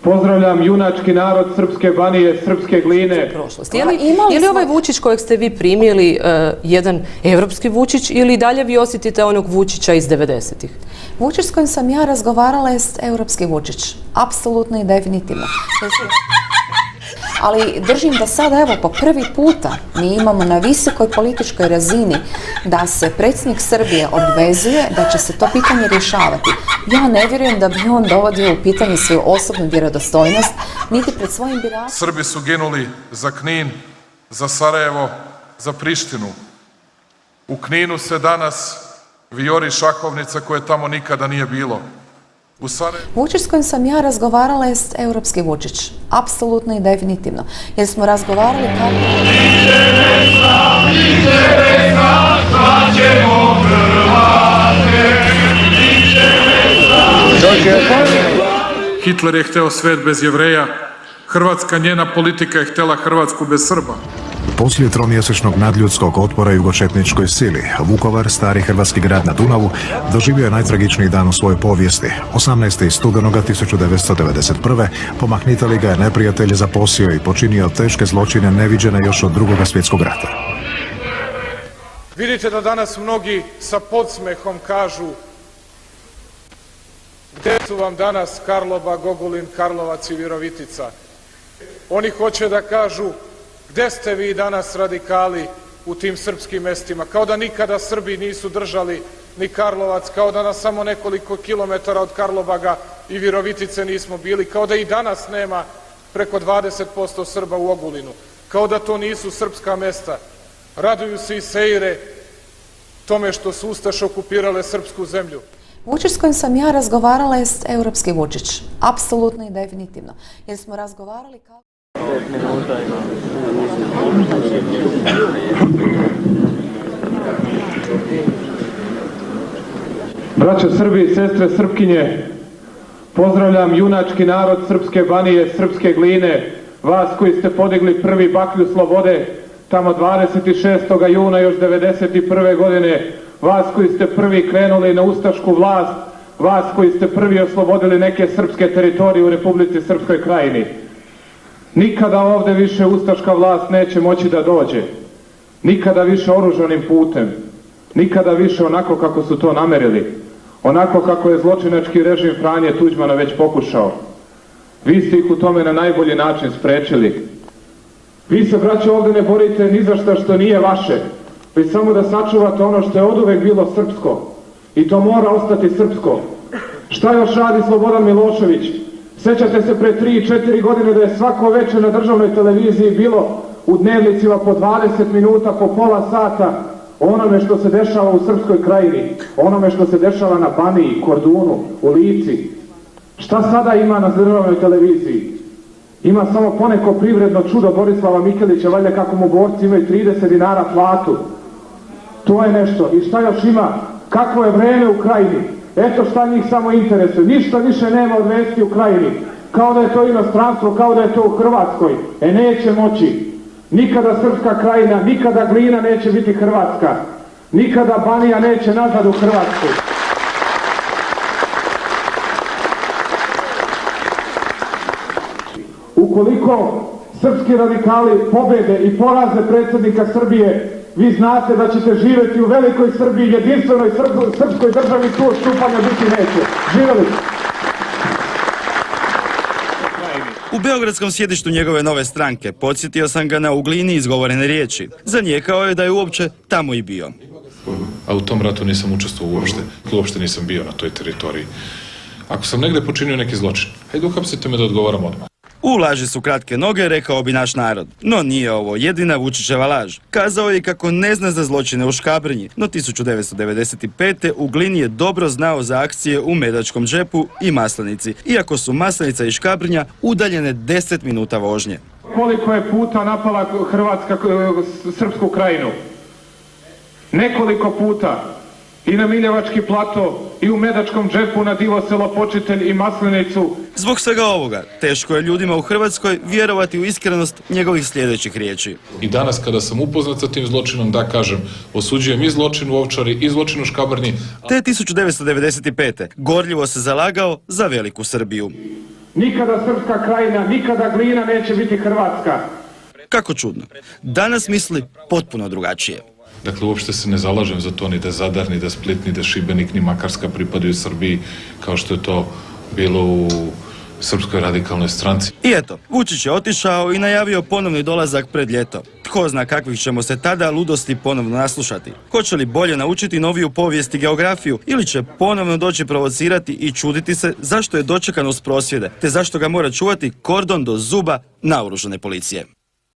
Pozdravljam junački narod Srpske Banije, Srpske Gline. Je li ovaj Vučić kojeg ste vi primili jedan evropski Vučić ili dalje vi osjetite onog Vučića iz 90-ih? Vučić s kojim sam ja razgovarala je evropski Vučić. Apsolutno i definitivno. Ali držim da sada, evo, po prvi puta mi imamo na visokoj političkoj razini da se predsjednik Srbije obvezuje da će se to pitanje rješavati. Ja ne vjerujem da bi on dovodio u pitanje svoju osobnu vjerodostojnost, niti pred svojim biračima. Srbi su ginuli za Knin, za Sarajevo, za Prištinu. U Kninu se danas vijori šahovnica koje tamo nikada nije bilo. Vučić s kojim sam ja razgovarala je evropski Vučić. Apsolutno i definitivno. Jer smo razgovarali kako... Hitler je hteo svet bez Jevreja, Hrvatska, njena politika je htjela Hrvatsku bez Srba. Poslije tromjesečnog nadljudskog otpora jugočetničkoj sili, Vukovar, stari hrvatski grad na Dunavu, doživio je najtragičniji dan u svojoj povijesti. 18. studenoga 1991. pomahnitali ga je neprijatelj zaposio i počinio teške zločine neviđene još od Drugog svjetskog rata. Vidite da danas mnogi sa podsmehom kažu: gdje su vam danas Karlobag, Ogulin, Karlovac i Virovitica? Oni hoće da kažu: gdje ste vi danas radikali u tim srpskim mestima? Kao da nikada Srbi nisu držali ni Karlovac, kao da na samo nekoliko kilometara od Karlobaga i Virovitice nismo bili, kao da i danas nema preko 20% Srba u Ogulinu, kao da to nisu srpska mesta. Raduju se i Seire tome što su ustaše okupirale srpsku zemlju. Vučić s kojim sam ja razgovarala je evropski Vučić. Apsolutno i definitivno. Jer smo razgovarali kako... Braćo Srbi i sestre Srpkinje, pozdravljam junački narod Srpske Banije, Srpske Gline, vas koji ste podigli prvi baklju slobode tamo 26. juna još 1991. godine, vas koji ste prvi krenuli na ustašku vlast, vas koji ste prvi oslobodili neke srpske teritorije u Republici Srpskoj Krajini. Nikada ovdje više ustaška vlast neće moći da dođe. Nikada više oružanim putem. Nikada više onako kako su to namerili. Onako kako je zločinački režim Franje Tuđmana već pokušao. Vi ste ih u tome na najbolji način sprečili. Vi se, braćo, ovdje ne borite ni za šta što nije vaše, već samo da sačuvate ono što je oduvek bilo srpsko. I to mora ostati srpsko. Šta još radi Slobodan Milošević? Sjećate se pre 3-4 godine da je svako večer na državnoj televiziji bilo u dnevnicima po 20 minuta, po pola sata o onome što se dešava u Srpskoj Krajini, onome što se dešava na Baniji, Kordunu, u Lici. Šta sada ima na državnoj televiziji? Ima samo poneko privredno čudo Borislava Mikelića, valjda kako mu borci imaju 30 dinara platu. To je nešto. I šta još ima? Kakvo je vreme u Krajini? Eto šta njih samo interesuje. Ništa više nema od vesti u Krajini. Kao da je to inostranstvo, kao da je to u Hrvatskoj. Neće moći. Nikada Srpska Krajina, nikada Glina neće biti Hrvatska. Nikada Banija neće nazad u Hrvatsku. Ukoliko srpski radikali pobede i poraze predsjednika Srbije, vi znate da ćete živjeti u velikoj Srbiji, jedinstvenoj srpskoj državi, tu odstupanja biti neće. Živjeli! U beogradskom sjedištu njegove nove stranke podsjetio sam ga na u Glini izgovorene riječi. Zanijekao je da je uopće tamo i bio. A u tom ratu nisam učestvovao uopšte nisam bio na toj teritoriji. Ako sam negdje počinio neki zločin, hajde uhapsite me da odgovaram odmah. U laži su kratke noge, rekao bi naš narod. No nije ovo jedina Vučićeva laž. Kazao je kako ne zna za zločine u Škabrnji, no 1995. u Glini je dobro znao za akcije u Medačkom džepu i Maslenici, iako su Maslenica i Škabrnja udaljene 10 minuta vožnje. Koliko je puta napala Hrvatska Srpsku Krajinu? Nekoliko puta. I na Miljevački plato, i u Medačkom džepu, na Divoselo, Počitelj i Maslenicu. Zbog svega ovoga, teško je ljudima u Hrvatskoj vjerovati u iskrenost njegovih sljedećih riječi. I danas kada sam upoznat sa tim zločinom, da kažem, osuđujem i zločin u Ovčari i zločin u Škabrnji. Te 1995. gorljivo se zalagao za veliku Srbiju. Nikada Srpska krajina, nikada Glina neće biti Hrvatska. Kako čudno. Danas misli potpuno drugačije. Dakle, uopšte se ne zalažem za to ni da Zadar, ni da Split, ni da Šibenik, ni Makarska pripadaju Srbiji, kao što je to bilo u Srpskoj radikalnoj stranci. I eto, Vučić je otišao i najavio ponovni dolazak pred ljeto. Tko zna kakvih ćemo se tada ludosti ponovno naslušati. Hoće li bolje naučiti noviju povijest i geografiju ili će ponovno doći provocirati i čuditi se zašto je dočekan uz prosvjede, te zašto ga mora čuvati kordon do zuba naoružane policije.